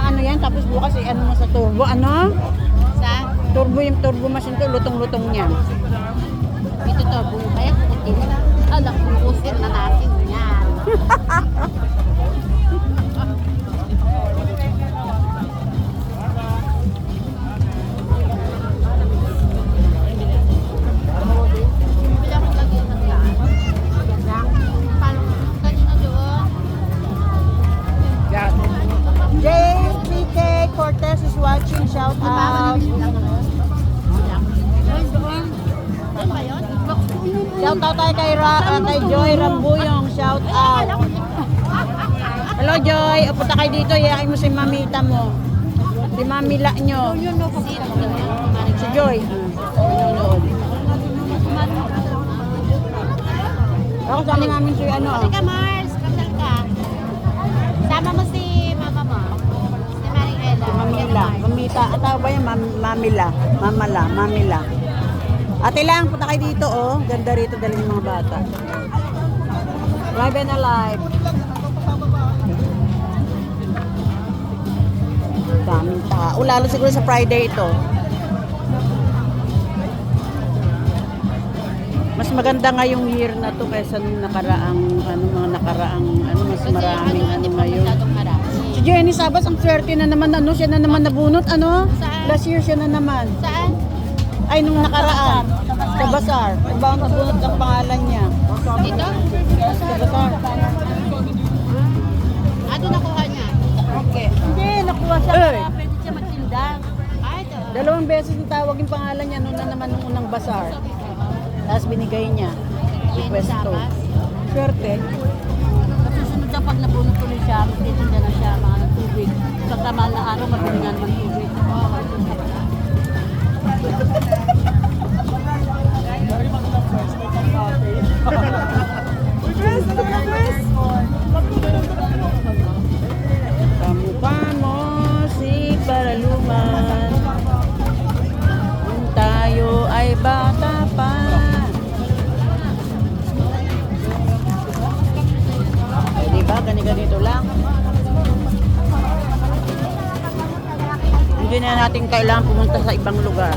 ano yan, tapos bukas ano mo sa turbo, ano? Sa? Turbo yung turbo machine to, lutong-lutong niya. Ito to, buhay. Alam, bukusin na natin yan. JPK Cortez is watching, shout out. Shout out tayo kay Joy Rambuyong, shout out. Hello Joy, punta kayo dito, iyakin mo si mamita mo. Si mamila nyo. Si Joy. Ako sama namin si ano. Kasi ka Mars, kasal ka. Sama mo si mama mo. Si Maring Ella. Mamila, mamita, ataw ba yan? Mamila, mamila. Ate lang, punta kayo dito oh. Ganda rito, dali ng mga bata. Live and alive. Daming tao. Lalo siguro sa Friday ito. Mas maganda ngayong year na to kaysa nung nakaraang mas maraming ngayon. Si Jenny Sabas ang swerte na naman siya na naman nabunot Saan? last year siya na naman. Saan? Ay nung nakaraan sa Bazaar. Iba ang nabunot ang pangalan niya. Dito? Sa Bazaar. Ano nakuha niya? Okay. Hindi nakuha siya. Pwede siya magtinda. Ay, ito. 2 beses natawag yung pangalan niya noon na naman nung unang Bazaar. Tapos binigay niya. Jenny Pwesto. Sabas. Swerte. Susunod na pag nabunot tuloy siya, magtitinda na siya mga ng tubig. Pagkamal na araw, mabili nga naman tubig. Kamukha mo si Paraluman. Kung tayo ay bata pa. Eh, diba? Ganito lang. Hindi na natin kailangan pumunta sa ibang lugar.